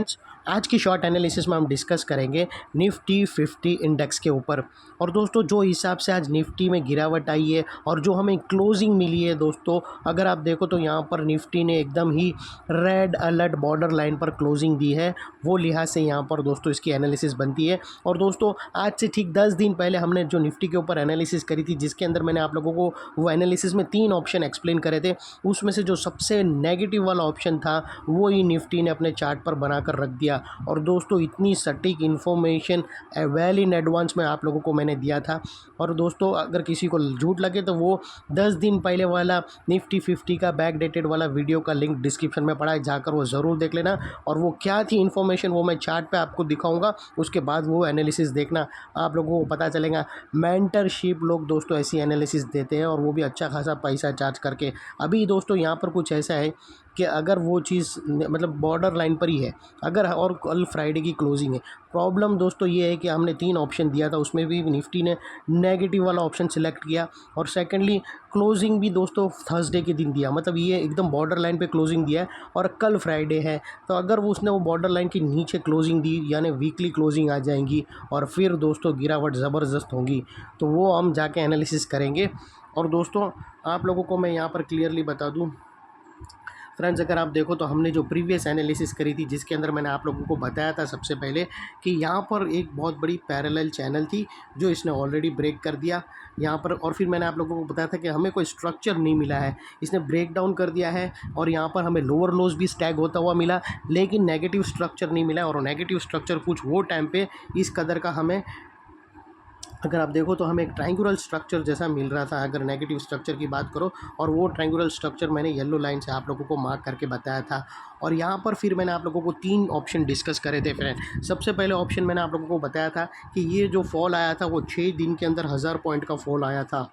Friends, आज की short analysis में हम डिस्कस करेंगे निफ्टी 50 इंडेक्स के ऊपर। और दोस्तों, जो हिसाब से आज निफ्टी में गिरावट आई है और जो हमें क्लोजिंग मिली है दोस्तों, अगर आप देखो तो यहाँ पर निफ्टी ने एकदम ही रेड अलर्ट बॉर्डर लाइन पर क्लोजिंग दी है। वो लिहाज से यहाँ पर दोस्तों इसकी एनालिसिस बनती है। और दोस्तों, आज से ठीक 10 दिन पहले हमने जो निफ्टी के ऊपर एनालिसिस करी थी, जिसके अंदर मैंने आप लोगों को वो एनालिसिस में 3 ऑप्शन एक्सप्लेन करे थे, उसमें से जो सबसे नेगेटिव वाला ऑप्शन था वो ही निफ्टी ने अपने चार्ट पर बनाकर रख दिया। और दोस्तों, इतनी सटीक इन्फॉर्मेशन वेल इन एडवांस में आप लोगों को मैंने दिया था। और दोस्तों, अगर किसी को झूठ लगे तो वो 10 दिन पहले वाला निफ्टी 50 का बैक डेटेड वाला वीडियो का लिंक डिस्क्रिप्शन में पड़ा है, जाकर वो ज़रूर देख लेना। और वो क्या थी इन्फॉर्मेशन वो मैं चार्ट पे आपको दिखाऊंगा, उसके बाद वो एनालिसिस देखना, आप लोगों को पता चलेगा। मेंटरशिप लोग दोस्तों ऐसी एनालिसिस देते हैं और वो भी अच्छा खासा पैसा चार्ज करके। अभी दोस्तों यहाँ पर कुछ ऐसा है कि अगर वो चीज़ मतलब बॉर्डर लाइन पर ही है, अगर और कल फ्राइडे की क्लोजिंग है। प्रॉब्लम दोस्तों ये है कि हमने 3 ऑप्शन दिया था, उसमें भी निफ्टी ने नेगेटिव वाला ऑप्शन सिलेक्ट किया। और सेकेंडली, क्लोजिंग भी दोस्तों थर्सडे के दिन दिया, मतलब ये एकदम बॉर्डर लाइन पे क्लोजिंग दिया है। और कल फ्राइडे है, तो अगर वो उसने वो बॉर्डर लाइन के नीचे क्लोजिंग दी, यानी वीकली क्लोजिंग आ जाएंगी और फिर दोस्तों गिरावट ज़बरदस्त होगी, तो वो हम जाके एनालिसिस करेंगे। और दोस्तों, आप लोगों को मैं यहाँ पर क्लियरली बता दूँ फ्रेंड्स, अगर आप देखो तो हमने जो प्रीवियस एनालिसिस करी थी, जिसके अंदर मैंने आप लोगों को बताया था सबसे पहले कि यहाँ पर एक बहुत बड़ी पैरेलल चैनल थी जो इसने ऑलरेडी ब्रेक कर दिया यहाँ पर। और फिर मैंने आप लोगों को बताया था कि हमें कोई स्ट्रक्चर नहीं मिला है, इसने ब्रेक डाउन कर दिया है। और यहाँ पर हमें लोअर लोज भी स्टैग होता हुआ मिला, लेकिन नेगेटिव स्ट्रक्चर नहीं मिला। और नेगेटिव स्ट्रक्चर कुछ वो टाइम पे इस कदर का हमें, अगर आप देखो तो हमें एक ट्रायंगुलर स्ट्रक्चर जैसा मिल रहा था, अगर नेगेटिव स्ट्रक्चर की बात करो। और वो ट्रायंगुलर स्ट्रक्चर मैंने येलो लाइन से आप लोगों को मार्क करके बताया था। और यहाँ पर फिर मैंने आप लोगों को 3 ऑप्शन डिस्कस करे थे फ्रेंड। सबसे पहले ऑप्शन मैंने आप लोगों को बताया था कि ये जो फॉल आया था वो 6 दिन के अंदर 1000 पॉइंट का फॉल आया था।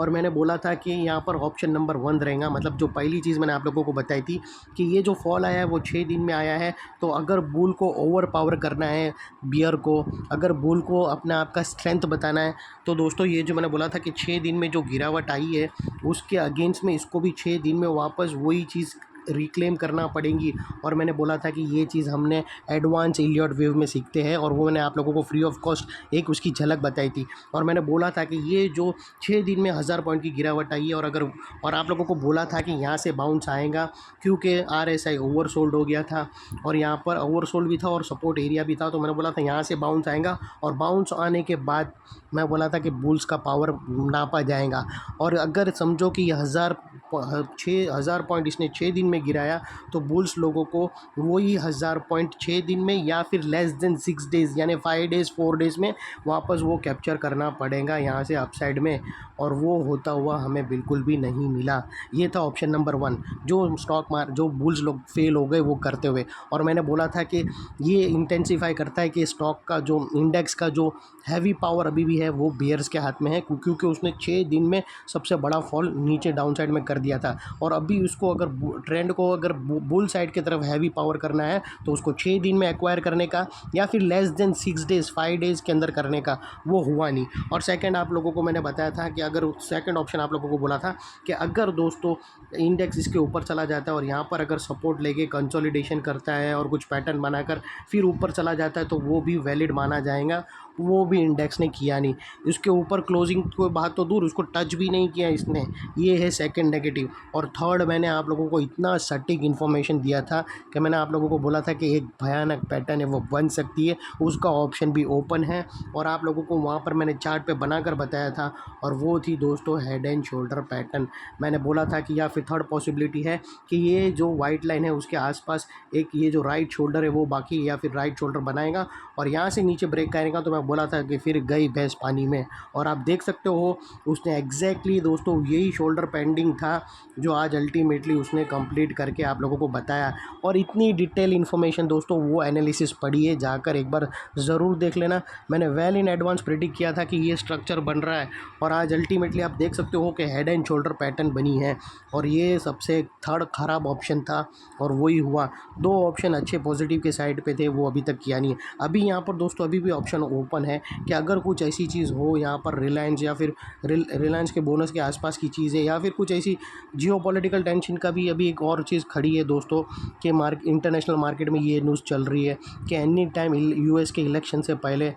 और मैंने बोला था कि यहाँ पर ऑप्शन नंबर 1 रहेगा, मतलब जो पहली चीज़ मैंने आप लोगों को बताई थी कि ये जो फॉल आया है वो 6 दिन में आया है। तो अगर बुल को ओवर पावर करना है, बियर को अगर बुल को अपना आपका स्ट्रेंथ बताना है, तो दोस्तों ये जो मैंने बोला था कि 6 दिन में जो गिरावट आई है उसके अगेंस्ट में इसको भी 6 दिन में वापस वही चीज़ रिक्लेम करना पड़ेगी। और मैंने बोला था कि ये चीज़ हमने एडवांस इलियट वेव में सीखते हैं, और वो मैंने आप लोगों को फ्री ऑफ कॉस्ट एक उसकी झलक बताई थी। और मैंने बोला था कि ये जो 6 दिन में 1000 पॉइंट की गिरावट आई है, और आप लोगों को बोला था कि यहाँ से बाउंस आएगा, क्योंकि RSI ओवरसोल्ड हो गया था और यहाँ पर ओवरसोल्ड भी था और सपोर्ट एरिया भी था। तो मैंने बोला था यहाँ से बाउंस आएगा, और बाउंस आने के बाद मैं बोला था कि बुल्स का पावर नापा जाएगा। और अगर समझो कि ये 6000 पॉइंट इसने 6 दिन में गिराया, तो बुल्स लोगों को वही 1000 पॉइंट 6 दिन में या फिर लेस देन 6 डेज़ यानी 5 डेज़ 4 डेज़ में वापस वो कैप्चर करना पड़ेगा यहाँ से अपसाइड में। और वो होता हुआ हमें बिल्कुल भी नहीं मिला। ये था ऑप्शन नंबर 1 जो बुल्स लोग फेल हो गए वो करते हुए। और मैंने बोला था कि ये इंटेंसिफाई करता है कि स्टॉक का जो इंडेक्स का जो हैवी पावर अभी भी है वो बियर्स के हाथ में है, क्योंकि उसने 6 दिन में सबसे बड़ा फॉल नीचे डाउन साइड में कर दिया था। और अभी उसको अगर ट्रेंड को अगर बुल साइड की तरफ हैवी पावर करना है, तो उसको 6 दिन में एक्वायर करने का या फिर लेस देन 6 डेज़ 5 डेज़ के अंदर करने का, वो हुआ नहीं। और सेकंड आप लोगों को मैंने बताया था कि अगर सेकंड ऑप्शन आप लोगों को बोला था कि अगर दोस्तों इंडेक्स इसके ऊपर चला जाता है और यहाँ पर अगर सपोर्ट लेके कंसोलिडेशन करता है और कुछ पैटर्न बनाकर फिर ऊपर चला जाता है, तो वो भी वैलिड माना जाएगा। वो भी इंडेक्स ने किया नहीं, इसके ऊपर क्लोजिंग को बात तो दूर, उसको टच भी नहीं किया इसने। ये है सेकंड नेगेटिव। और थर्ड, मैंने आप लोगों को इतना सटीक इन्फॉर्मेशन दिया था कि मैंने आप लोगों को बोला था कि एक भयानक पैटर्न है वो बन सकती है, उसका ऑप्शन भी ओपन है। और आप लोगों को वहाँ पर मैंने चार्ट पे बनाकर बताया था, और वो थी दोस्तों हेड एंड शोल्डर पैटर्न। मैंने बोला था कि या फिर थर्ड पॉसिबिलिटी है कि ये जो वाइट लाइन है उसके आसपास एक ये जो राइट शोल्डर है वो बाकी या फिर राइट शोल्डर बनाएगा और यहाँ से नीचे ब्रेक करेगा। तो मैं बोला था कि फिर गई भैंस पानी में। और आप देख सकते हो उसने एग्जैक्टली दोस्तों यही शोल्डर पेंडिंग था जो आज अल्टीमेटली उसने कंप्लीट करके आप लोगों को बताया। और इतनी डिटेल इन्फॉर्मेशन दोस्तों वो एनालिसिस पढ़िए, जाकर एक बार ज़रूर देख लेना। मैंने वेल इन एडवांस प्रेडिक्ट किया था कि ये स्ट्रक्चर बन रहा है, और आज अल्टीमेटली आप देख सकते हो कि हेड एंड शोल्डर पैटर्न बनी है। और ये सबसे थर्ड ख़राब ऑप्शन था और वही हुआ। 2 ऑप्शन अच्छे पॉजिटिव के साइड पे थे, वो अभी तक किया नहीं है। अभी यहाँ पर दोस्तों अभी भी ऑप्शन ओपन है कि अगर कुछ ऐसी चीज़ हो यहाँ पर रिलायंस या फिर रिलायंस के बोनस के आसपास की चीज़ है, या फिर कुछ ऐसी जियोपॉलिटिकल टेंशन का भी अभी एक और चीज़ खड़ी है दोस्तों कि इंटरनेशनल मार्केट में ये न्यूज़ चल रही है कि एनी टाइम यूएस के इलेक्शन से पहले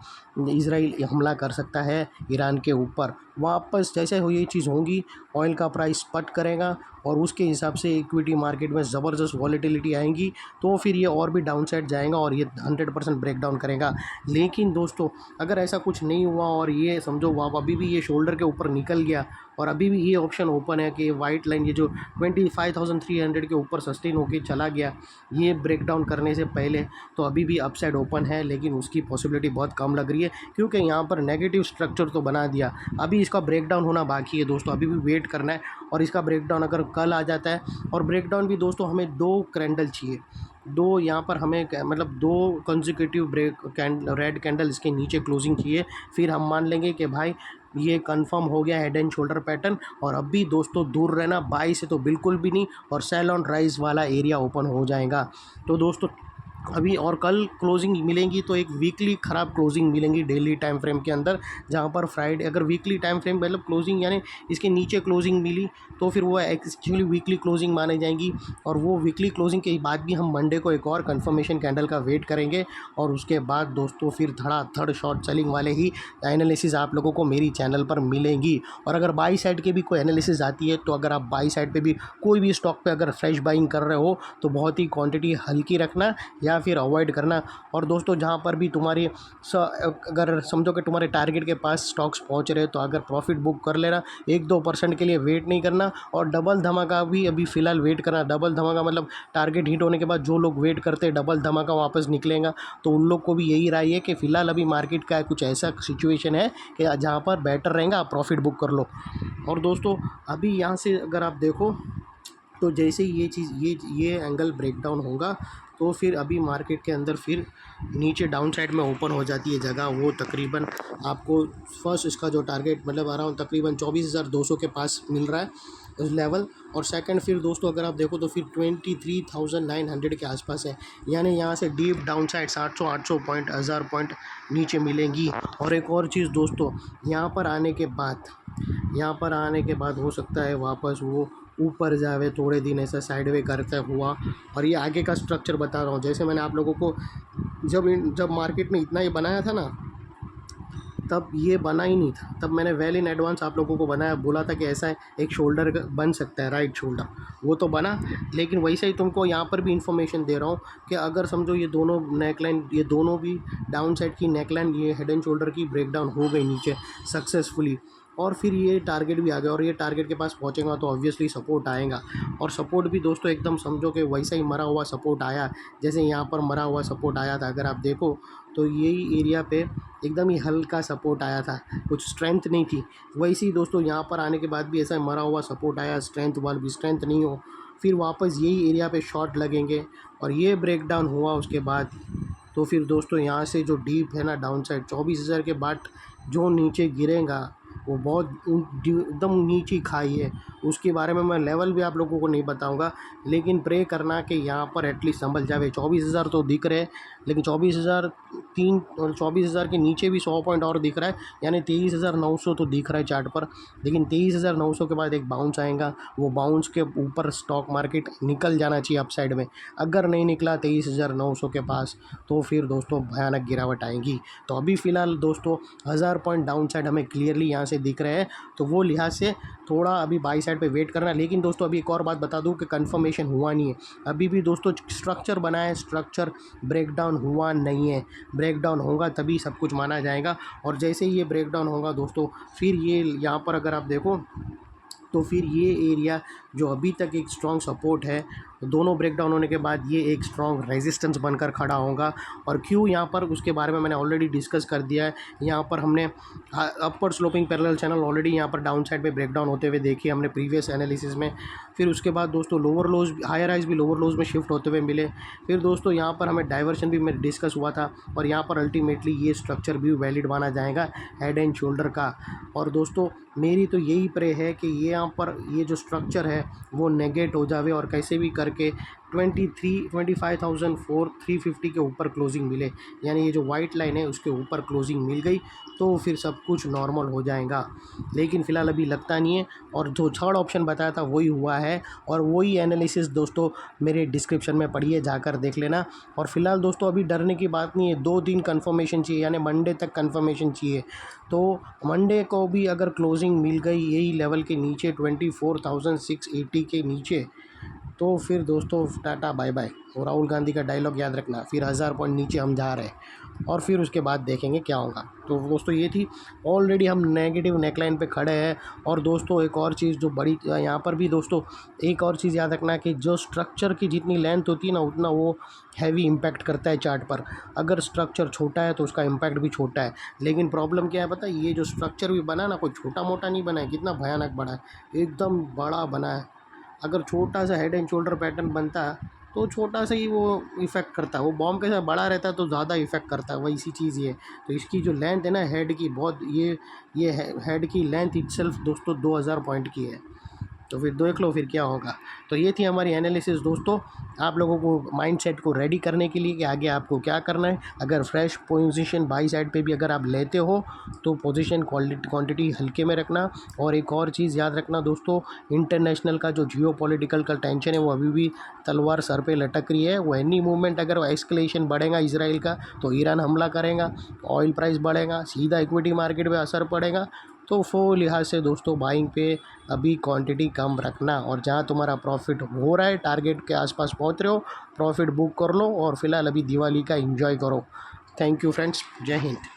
इजराइल हमला कर सकता है ईरान के ऊपर। वापस जैसे हो ये चीज़ होंगी, ऑयल का प्राइस पट करेगा और उसके हिसाब से इक्विटी मार्केट में ज़बरदस्त वॉलेटिलिटी आएंगी, तो फिर ये और भी डाउन साइड जाएगा और ये 100% ब्रेक डाउन करेगा। लेकिन दोस्तों अगर ऐसा कुछ नहीं हुआ और ये समझो अभी भी ये शोल्डर के ऊपर निकल गया और अभी भी ये ऑप्शन ओपन है कि वाइट लाइन ये जो 25,300 के ऊपर सस्टेन होकर चला गया ये ब्रेक डाउन करने से पहले, तो अभी भी अपसाइड ओपन है, लेकिन उसकी पॉसिबिलिटी बहुत कम लग रही है क्योंकि यहाँ पर नेगेटिव स्ट्रक्चर तो बना दिया। अभी इसका ब्रेक डाउन होना बाकी है दोस्तों, अभी भी वेट करना है। और इसका ब्रेक डाउन अगर कल आ जाता है, और ब्रेक डाउन भी दोस्तों हमें 2 कैंडल चाहिए, 2 यहाँ पर हमें मतलब 2 कंसेक्यूटिव रेड कैंडल इसके नीचे क्लोजिंग चाहिए, फिर हम मान लेंगे कि भाई ये कंफर्म हो गया हेड एंड शोल्डर पैटर्न। और अभी दोस्तों दूर रहना, बाई से तो बिल्कुल भी नहीं, और सेल ऑन राइज वाला एरिया ओपन हो जाएगा। तो दोस्तों अभी और कल क्लोजिंग मिलेंगी तो एक वीकली ख़राब क्लोजिंग मिलेंगी डेली टाइम फ्रेम के अंदर, जहाँ पर फ्राइडे अगर वीकली टाइम फ्रेम मतलब क्लोजिंग यानी इसके नीचे क्लोजिंग मिली तो फिर वो एक्चुअली वीकली क्लोजिंग माने जाएंगी। और वो वीकली क्लोजिंग के बाद भी हम मंडे को एक और कंफर्मेशन कैंडल का वेट करेंगे, और उसके बाद दोस्तों फिर धड़ाधड़ शॉर्ट सेलिंग वाले ही एनालिसिस आप लोगों को मेरी चैनल पर मिलेंगी। और अगर बाई साइड के भी कोई एनालिसिस आती है, तो अगर आप बाई साइड पे भी कोई भी स्टॉक पे अगर फ्रेश बाइंग कर रहे हो तो बहुत ही क्वांटिटी हल्की रखना या फिर अवॉइड करना। और दोस्तों जहाँ पर भी तुम्हारी अगर समझो कि तुम्हारे टारगेट के पास स्टॉक्स पहुँच रहे तो अगर प्रॉफिट बुक कर लेना, 1-2% के लिए वेट नहीं करना। और डबल धमाका भी अभी फ़िलहाल वेट करना। डबल धमाका मतलब टारगेट हिट होने के बाद जो लोग वेट करते हैं डबल धमाका वापस निकलेगा, तो उन लोग को भी यही राय है कि फ़िलहाल अभी मार्केट का कुछ ऐसा सिचुएशन है कि जहाँ पर बेटर रहेगा आप प्रॉफिट बुक कर लो। और दोस्तों अभी यहाँ से अगर आप देखो तो जैसे ही ये चीज़ ये एंगल ब्रेक डाउन होगा तो फिर अभी मार्केट के अंदर फिर नीचे डाउन साइड में ओपन हो जाती है जगह, वो तकरीबन आपको फर्स्ट इसका जो टारगेट मतलब अराउंड तकरीबन 24,200 के पास मिल रहा है उस लेवल। और सेकंड फिर दोस्तों अगर आप देखो तो फिर 23,900 के आसपास है, यानी यहाँ से deep down side 700-800 point 1000 point नीचे मिलेंगी। और एक और चीज़ दोस्तों, यहाँ पर आने के बाद हो सकता है वापस वो ऊपर जावे, थोड़े दिन ऐसा साइडवे करता हुआ। और ये आगे का स्ट्रक्चर बता रहा हूँ, जैसे मैंने आप लोगों को जब मार्केट में इतना ही बनाया था ना, तब ये बना ही नहीं था, तब मैंने वेल इन एडवांस आप लोगों को बनाया, बोला था कि ऐसा एक शोल्डर बन सकता है, राइट शोल्डर, वो तो बना। लेकिन वैसे ही तुमको यहाँ पर भी इंफॉर्मेशन दे रहा हूँ कि अगर समझो ये दोनों नेकलाइन, ये दोनों भी डाउन साइड की नेकलाइन, ये हेड एंड शोल्डर की ब्रेकडाउन हो गई नीचे सक्सेसफुली, और फिर ये टारगेट भी आ गया और ये टारगेट के पास पहुँचेगा तो ऑब्वियसली सपोर्ट आएगा। और सपोर्ट भी दोस्तों एकदम समझो कि वैसा ही मरा हुआ सपोर्ट आया, जैसे यहाँ पर मरा हुआ सपोर्ट आया था। अगर आप देखो तो यही एरिया पे एकदम ही हल्का सपोर्ट आया था, कुछ स्ट्रेंथ नहीं थी। वैसे ही दोस्तों यहाँ पर आने के बाद भी ऐसा मरा हुआ सपोर्ट आया, स्ट्रेंथ वाल भी स्ट्रेंथ नहीं हो, फिर वापस यही एरिया पे शॉर्ट लगेंगे और ये ब्रेक डाउन हुआ उसके बाद। तो फिर दोस्तों यहाँ से जो डीप है ना डाउन साइड 24,000 के बाद जो नीचे गिरेगा वो बहुत एकदम नीची खाई है, उसके बारे में मैं लेवल भी आप लोगों को नहीं बताऊंगा। लेकिन प्रे करना कि यहाँ पर एटलीस्ट संभल जावे। 24,000 तो दिख रहे, लेकिन 24,003 और 24,000 के नीचे भी 100 पॉइंट और दिख रहा है, यानी 23,900 तो दिख रहा है चार्ट पर। लेकिन 23,900 के बाद एक बाउंस आएगा, वो बाउंस के ऊपर स्टॉक मार्केट निकल जाना चाहिए अप साइड में। अगर नहीं निकला 23,900 के पास तो फिर दोस्तों भयानक गिरावट आएगी। तो अभी फ़िलहाल दोस्तों 1000 पॉइंट डाउन साइड हमें क्लियरली यहाँ से दिख रहे हैं, तो वो लिहाज से थोड़ा अभी बाई साइड पे वेट करना। लेकिन दोस्तों अभी एक और बात बता दूं कि कंफर्मेशन हुआ नहीं है, अभी भी दोस्तों स्ट्रक्चर बना है, स्ट्रक्चर ब्रेकडाउन हुआ नहीं है। ब्रेकडाउन होगा तभी सब कुछ माना जाएगा। और जैसे ही ये ब्रेकडाउन होगा दोस्तों, फिर ये यहाँ पर अगर आप देखो तो फिर ये एरिया जो अभी तक एक स्ट्रॉन्ग सपोर्ट है, दोनों ब्रेकडाउन होने के बाद ये एक स्ट्रॉन्ग रेजिस्टेंस बनकर खड़ा होगा। और क्यों यहाँ पर, उसके बारे में मैंने ऑलरेडी डिस्कस कर दिया है। यहाँ पर हमने अपर स्लोपिंग पैरेलल चैनल ऑलरेडी यहाँ पर डाउन साइड पे ब्रेकडाउन होते हुए देखी हमने प्रीवियस एनालिसिस में। फिर उसके बाद दोस्तों लोअर लोज, हायर हाइज भी लोअर लोज में शिफ्ट होते हुए मिले। फिर दोस्तों यहाँ पर हमें डाइवर्शन भी में डिस्कस हुआ था, और यहाँ पर अल्टीमेटली ये स्ट्रक्चर भी वैलिड माना जाएगा हेड एंड शोल्डर का। और दोस्तों मेरी तो यही प्रे है कि ये यहाँ पर ये जो स्ट्रक्चर है वो नेगेट हो जावे और कैसे भी करके 25,350 के ऊपर क्लोजिंग मिले, यानी ये जो वाइट लाइन है उसके ऊपर क्लोजिंग मिल गई तो फिर सब कुछ नॉर्मल हो जाएगा, लेकिन फ़िलहाल अभी लगता नहीं है। और जो थर्ड ऑप्शन बताया था वही हुआ है, और वही एनालिसिस दोस्तों मेरे डिस्क्रिप्शन में पढ़िए, जाकर देख लेना। और फिलहाल दोस्तों अभी डरने की बात नहीं है, 2 दिन कन्फर्मेशन चाहिए, यानी मंडे तक कन्फर्मेशन चाहिए। तो मंडे को भी अगर क्लोजिंग मिल गई यही लेवल के नीचे 24,680 के नीचे, तो फिर दोस्तों टाटा बाय बाय। और राहुल गांधी का डायलॉग याद रखना, फिर 1000 पॉइंट नीचे हम जा रहे हैं और फिर उसके बाद देखेंगे क्या होगा। तो दोस्तों ये थी, ऑलरेडी हम नेगेटिव नेकलाइन पे खड़े हैं। और दोस्तों एक और चीज़ जो बड़ी यहाँ पर भी दोस्तों एक और चीज़ याद रखना कि जो स्ट्रक्चर की जितनी लेंथ होती है ना उतना वो हैवी इम्पैक्ट करता है चार्ट पर। अगर स्ट्रक्चर छोटा है तो उसका इम्पैक्ट भी छोटा है, लेकिन प्रॉब्लम क्या है पता है, ये जो स्ट्रक्चर भी बना ना कोई छोटा मोटा नहीं बना है, कितना भयानक बना है, एकदम बड़ा बना है। अगर छोटा सा हेड एंड शोल्डर पैटर्न बनता है तो छोटा सा ही वो इफ़ेक्ट करता है, वो बॉम्ब के साथ बड़ा रहता है तो ज़्यादा इफ़ेक्ट करता है, वही सी चीज़ ये। तो इसकी जो लेंथ है ना हेड की, बहुत ये हेड की लेंथ इटसेल्फ दोस्तों 2000 पॉइंट की है। तो फिर देख लो फिर क्या होगा। तो ये थी हमारी एनालिसिस दोस्तों, आप लोगों को माइंडसेट को रेडी करने के लिए कि आगे आपको क्या करना है। अगर फ्रेश पोजीशन बाई साइड पे भी अगर आप लेते हो तो पोजीशन क्वांटिटी हल्के में रखना। और एक और चीज़ याद रखना दोस्तों, इंटरनेशनल का जो जियोपॉलिटिकल का टेंशन है वो अभी भी तलवार सर पे लटक रही है। वो एनी मूवमेंट अगर एस्केलेशन बढ़ेगा इसराइल का तो ईरान हमला करेगा, ऑयल प्राइस बढ़ेगा, सीधा इक्विटी मार्केट पे असर पड़ेगा। तो वो लिहाज से दोस्तों बाइंग पे अभी क्वांटिटी कम रखना, और जहाँ तुम्हारा प्रॉफिट हो रहा है टारगेट के आसपास पहुँच रहे हो प्रॉफिट बुक कर लो, और फिलहाल अभी दिवाली का एंजॉय करो। थैंक यू फ्रेंड्स, जय हिंद।